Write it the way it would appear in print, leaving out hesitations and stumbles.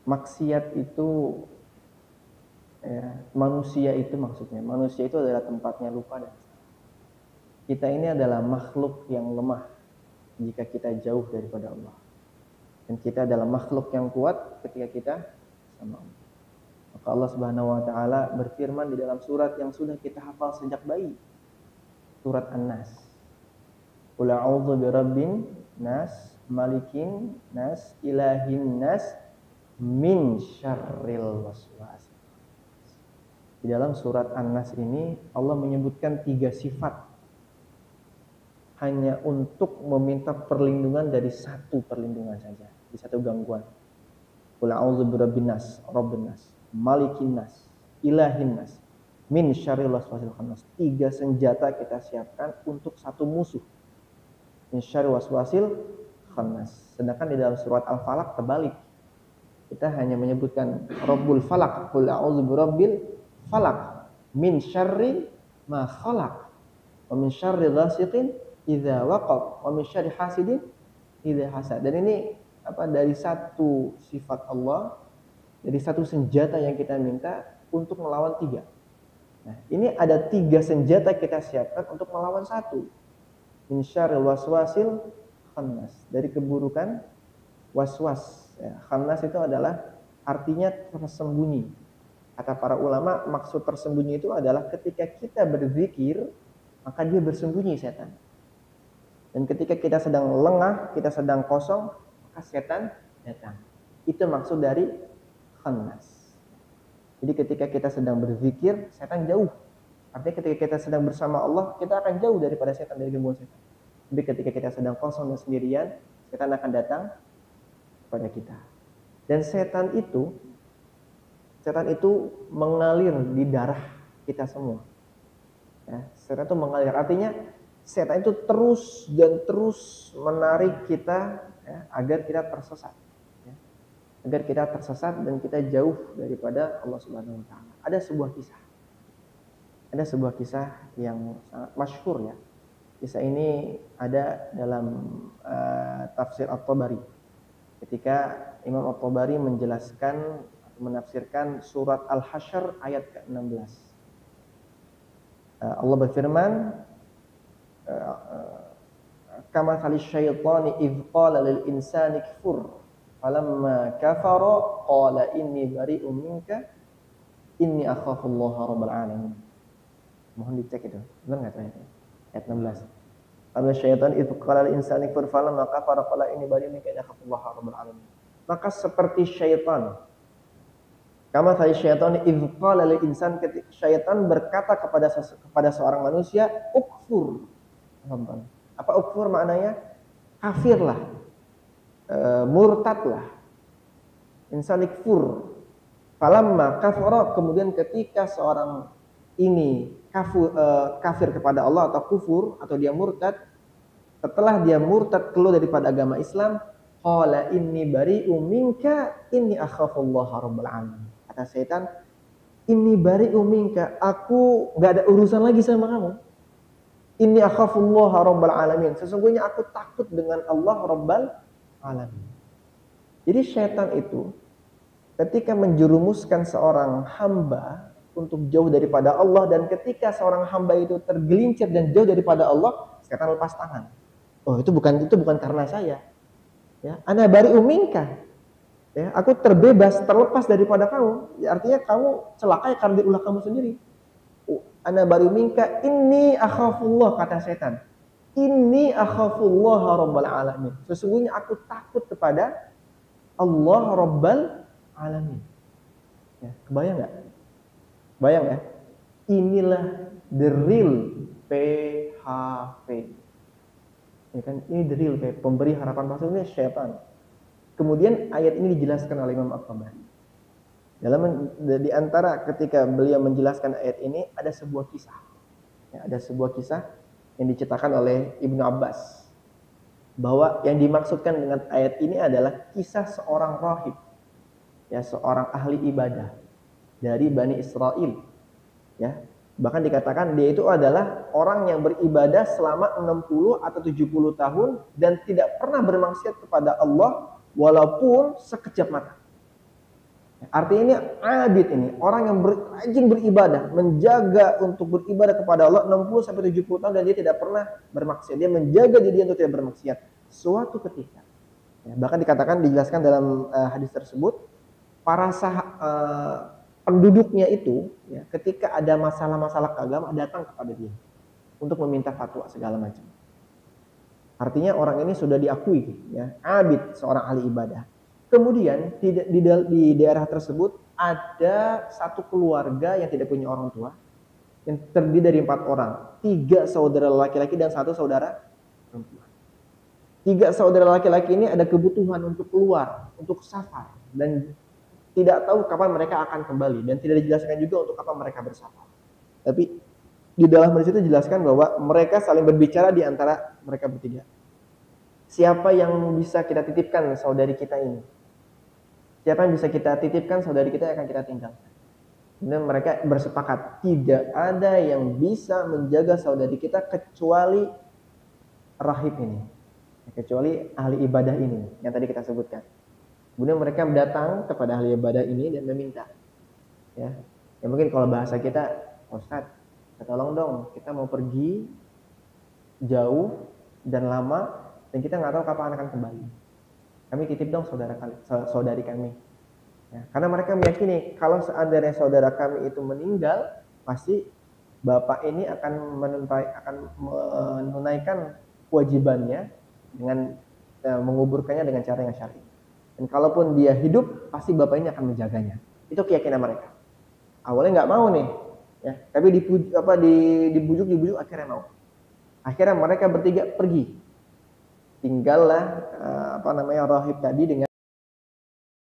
maksiat itu ya, manusia itu adalah tempatnya lupa dan salah. Kita ini adalah makhluk yang lemah jika kita jauh daripada Allah. Dan kita adalah makhluk yang kuat ketika kita sama Allah. Maka Allah Subhanahu wa taala berfirman di dalam surat yang sudah kita hafal sejak bayi. Surat An-Nas. Qul a'udzu birabbin nas, malikin nas, ilahin nas, min syarril waswas. Di dalam surat An-Nas ini Allah menyebutkan 3 sifat hanya untuk meminta perlindungan dari satu perlindungan saja, di satu gangguan. Qul a'udzu birabbin nas, rabbin nas, malikin nas, ilahin nas, min syarril waswasil khannas. 3 senjata kita siapkan untuk satu musuh. Min syarril waswasil khannas. Sedangkan di dalam surat Al-Falaq terbalik. Kita hanya menyebutkan Rabbul Falaq, qul a'udzu birabbil falaq, min syarri ma khalaq, wa min syarri ghasiqin idza waqab, wa min syarri hasidin idza hasad. Dan ini dari satu sifat Allah, dari satu senjata yang kita minta untuk melawan 3. Nah, ini ada 3 senjata kita siapkan untuk melawan satu. Min syarril waswasil khannas, dari keburukan waswas. Ya, khannas itu adalah artinya tersembunyi. Kata para ulama, maksud tersembunyi itu adalah ketika kita berzikir, maka dia bersembunyi setan. Dan ketika kita sedang lengah, kita sedang kosong, maka setan datang. Itu maksud dari khannas. Jadi ketika kita sedang berzikir, setan jauh. Artinya ketika kita sedang bersama Allah, kita akan jauh daripada setan, dari gangguan setan. Tapi ketika kita sedang kosong dan sendirian, setan akan datang kepada kita. Dan setan itu mengalir di darah kita semua. Ya, setan itu mengalir, artinya setan itu terus dan terus menarik kita, ya, agar kita tersesat, ya. Agar kita tersesat dan kita jauh daripada Allah Subhanahu wa taala. Ada sebuah kisah yang sangat masyhur, ya. Kisah ini ada dalam tafsir At-Tabari. Ketika Imam At-Tabari menafsirkan surat Al-Hasyr ayat ke-16. Allah berfirman, kama kali syaitani idh qala lil insani kfur falamma kafara qala inni bari'um minka inni akhafullaha rabbal alamin. Mohon dicek itu, benar enggak ayatnya? Ayat 16. Kama syaitani idh qala lil insani kfur falamma kafara qala inni bari'um minka inni akhafullaha rabbal alamin. Maka seperti syaitan, kama kali syaitan idh qala lil insan, ketika syaitan berkata kepada seorang manusia, ukfur. Apa ukfur maknanya? Kafirlah, murtadlah. Insan ikfur. Falamma kafara, kemudian ketika seorang ini kafir kepada Allah atau kufur atau dia murtad, setelah dia murtad keluar daripada agama Islam, qala inni bari'um minka inni akhafullaha rabbal alamin. Kata setan, inni bari'um minka, aku enggak ada urusan lagi sama kamu. Inni akhafullaha rabbal alamin, sesungguhnya aku takut dengan Allah rabbal alamin. Jadi setan itu ketika menjerumuskan seorang hamba untuk jauh daripada Allah, dan ketika seorang hamba itu tergelincir dan jauh daripada Allah, setan lepas tangan. Oh, itu bukan karena saya. Ya, ana bari'um minka. Ya, aku terbebas, terlepas daripada kamu. Ya, artinya kamu celaka ya karena ulah kamu sendiri. Ana bari'um minka inni akhafullah, kata setan. Inni akhafullaha rabbal alamin. Sesungguhnya aku takut kepada Allah rabbal alamin. Ya, kebayang enggak? Bayang ya? Inilah the real PHP. Ya kan? Ini the real PHP, pemberi harapan palsu, ini syaitan. Kemudian ayat ini dijelaskan oleh Imam At-Tabari. Di antara ketika beliau menjelaskan ayat ini ada sebuah kisah. Ya, ada sebuah kisah yang diceritakan oleh Ibnu Abbas, bahwa yang dimaksudkan dengan ayat ini adalah kisah seorang rahib, ya, seorang ahli ibadah dari Bani Israel. Ya, bahkan dikatakan dia itu adalah orang yang beribadah selama 60 atau 70 tahun dan tidak pernah bermaksiat kepada Allah walaupun sekejap mata. Artinya ini abid, ini orang yang rajin beribadah, menjaga untuk beribadah kepada Allah 60 sampai 70 tahun dan dia tidak pernah bermaksiat. Dia menjaga diri untuk tidak bermaksiat. Suatu ketika, ya, bahkan dikatakan, dijelaskan dalam hadis tersebut, para penduduknya itu, ya, ketika ada masalah-masalah agama datang kepada dia untuk meminta fatwa segala macam. Artinya orang ini sudah diakui, ya, abid, seorang ahli ibadah. Kemudian di daerah tersebut ada satu keluarga yang tidak punya orang tua, yang terdiri dari 4 orang, 3 saudara laki-laki dan 1 saudara perempuan. 3 saudara laki-laki ini ada kebutuhan untuk keluar, untuk safar, dan tidak tahu kapan mereka akan kembali, dan tidak dijelaskan juga untuk kapan mereka bersafar. Tapi di dalam hadis itu dijelaskan bahwa mereka saling berbicara di antara mereka bertiga. Siapa yang bisa kita titipkan saudari kita ini? Siapa yang bisa kita titipkan saudari kita yang akan kita tinggalkan? Dan mereka bersepakat, tidak ada yang bisa menjaga saudari kita kecuali rahib ini, kecuali ahli ibadah ini yang tadi kita sebutkan. Kemudian mereka datang kepada ahli ibadah ini dan meminta, ya mungkin kalau bahasa kita, Ustadz, tolong dong, kita mau pergi jauh dan lama dan kita nggak tahu kapan akan kembali. Kami titip dong saudari kami. Ya, karena mereka meyakini kalau seandainya saudara kami itu meninggal, pasti bapak ini akan menunaikan kewajibannya dengan menguburkannya dengan cara yang syar'i. Dan kalaupun dia hidup, pasti bapak ini akan menjaganya. Itu keyakinan mereka. Awalnya nggak mau nih, ya, tapi dibujuk akhirnya mau. Akhirnya mereka bertiga pergi. Tinggallah rahib tadi dengan